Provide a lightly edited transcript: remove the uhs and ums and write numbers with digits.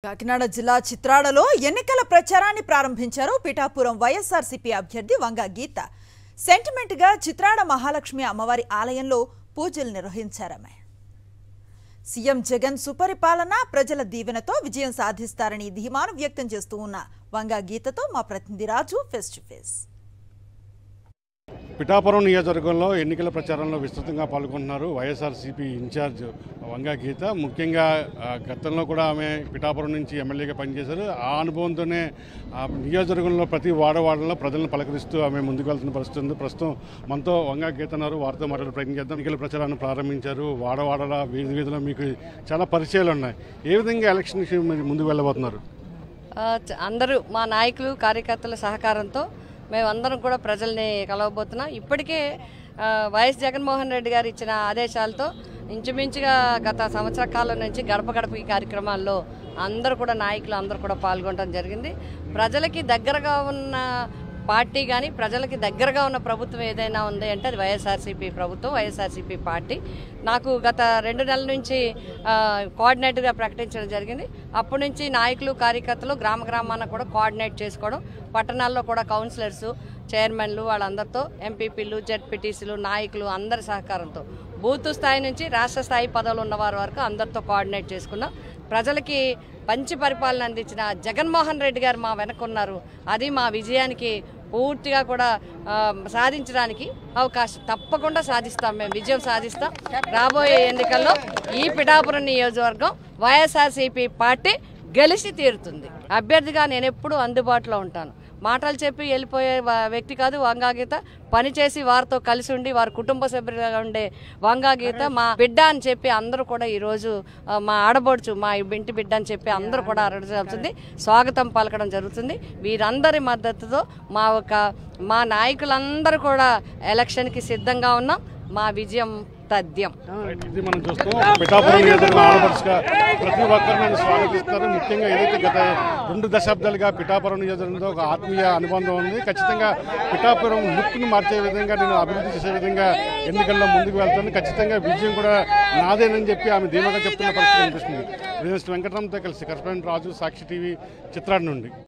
కాకినాడ జిల్లా చిత్రాడలో ఎన్నికల ప్రచారాన్ని ప్రారంభించారు పిఠాపురం వైఎస్ఆర్సీపీ అభ్యర్థి వంగ గీత. సెంటిమెంట్ గా చిత్రాడ మహాలక్ష్మి అమ్మవారి ఆలయంలో పూజలు నిర్వహించారామె. సీఎం జగన్ సుపరిపాలన ప్రజల దీవెనతో విజయం సాధిస్తారని ధీమాను వ్యక్తం చేస్తూ ఉన్న వంగ గీతతో మా ప్రతినిధి రాజు ఫేస్ టు ఫేస్. పిఠాపురం నియోజకవర్గంలో ఎన్నికల ప్రచారంలో విస్తృతంగా పాల్గొంటున్నారు వైఎస్ఆర్సీపీ ఇన్ఛార్జ్ వంగ గీత. ముఖ్యంగా గతంలో కూడా ఆమె పిఠాపురం నుంచి ఎమ్మెల్యేగా పనిచేశారు. ఆ అనుభవంతోనే నియోజకవర్గంలో ప్రతి వాడవాడలో ప్రజలను పలకరిస్తూ ఆమె ముందుకు వెళ్తున్న పరిస్థితి ఉంది. ప్రస్తుతం మనతో వంగ గీత ఉన్నారు. వారితో మాట్లాడే ప్రయత్నం చేద్దాం. ఎన్నికల ప్రచారాన్ని ప్రారంభించారు. వాడవాడల వీధి వీధిలో మీకు చాలా పరిచయాలు ఉన్నాయి. ఏ విధంగా ఎలక్షన్కి మీరు ముందుకు వెళ్ళబోతున్నారు? అందరూ మా నాయకులు కార్యకర్తల సహకారంతో మేమందరం కూడా ప్రజల్ని కలవబోతున్నాం. ఇప్పటికే వైఎస్ జగన్మోహన్ రెడ్డి గారు ఇచ్చిన ఆదేశాలతో ఇంచుమించుగా గత సంవత్సర కాలం నుంచి గడప గడప ఈ కార్యక్రమాల్లో అందరూ కూడా నాయకులు అందరూ కూడా పాల్గొనడం జరిగింది. ప్రజలకి దగ్గరగా ఉన్న పార్టీ కానీ ప్రజలకి దగ్గరగా ఉన్న ప్రభుత్వం ఏదైనా ఉంది అంటే అది వైఎస్ఆర్సీపీ ప్రభుత్వం, వైఎస్ఆర్సీపీ పార్టీ. నాకు గత 2 నెలల నుంచి కోఆర్డినేటర్గా ప్రకటించడం జరిగింది. అప్పటి నుంచి నాయకులు కార్యకర్తలు గ్రామ గ్రామాన కూడా కోఆర్డినేట్ చేసుకోవడం, పట్టణాల్లో కూడా కౌన్సిలర్సు చైర్మన్లు వాళ్ళందరితో ఎంపీపీలు జెడ్పీటీసీలు నాయకులు అందరి సహకారంతో బూత్ స్థాయి నుంచి రాష్ట్ర స్థాయి పదవులు ఉన్నవారి వరకు అందరితో కోఆర్డినేట్ చేసుకున్నాం. ప్రజలకి మంచి పరిపాలన అందించిన జగన్మోహన్ రెడ్డి గారు మా వెనకున్నారు. అది మా విజయానికి పూర్తిగా కూడా సాధించడానికి అవకాశం తప్పకుండా సాధిస్తాం. మేము విజయం సాధిస్తాం. రాబోయే ఎన్నికల్లో ఈ పిఠాపురం నియోజకవర్గం వైఎస్ఆర్సీపీ పార్టీ గెలిచి తీరుతుంది. అభ్యర్థిగా నేను ఎప్పుడూ అందుబాటులో ఉంటాను. మాటలు చెప్పి వెళ్ళిపోయే వ్యక్తి కాదు వంగ గీత. పనిచేసి వారితో కలిసి ఉండి వారి కుటుంబ సభ్యులుగా ఉండే వంగ గీత మా బిడ్డ అని చెప్పి అందరూ కూడా ఈరోజు మా ఆడబడుచు మా ఇంటి బిడ్డ అని చెప్పి అందరూ కూడా అరడుతుంది స్వాగతం పలకడం జరుగుతుంది. వీరందరి మద్దతుతో మా నాయకులందరూ కూడా ఎలక్షన్కి సిద్ధంగా ఉన్నాం. మా విజయం తథ్యం. ఇది మనం చూస్తాం. పిఠాపురం నియోజకవర్గం ఆడపడుచుగా ప్రతి ఒక్కరు నన్ను స్వాగతిస్తారు. ముఖ్యంగా ఏదైతే గత 2 దశాబ్దాలుగా పిఠాపురం నియోజకవర్గంలో ఒక ఆత్మీయ అనుబంధం ఉంది. ఖచ్చితంగా పిఠాపురం లుక్ను మార్చే విధంగా నేను అభివృద్ధి చేసే విధంగా ఎన్నికల్లో ముందుకు వెళ్తాను. ఖచ్చితంగా విజయం కూడా నాదేనని చెప్పి ఆమె ధీమాగా చెప్తున్న పరిస్థితి కనిపిస్తుంది. వెంకటరామ్తో కలిసి కరెస్పాండెంట్ రాజు, సాక్షి టీవీ, చిత్రాడ నుండి.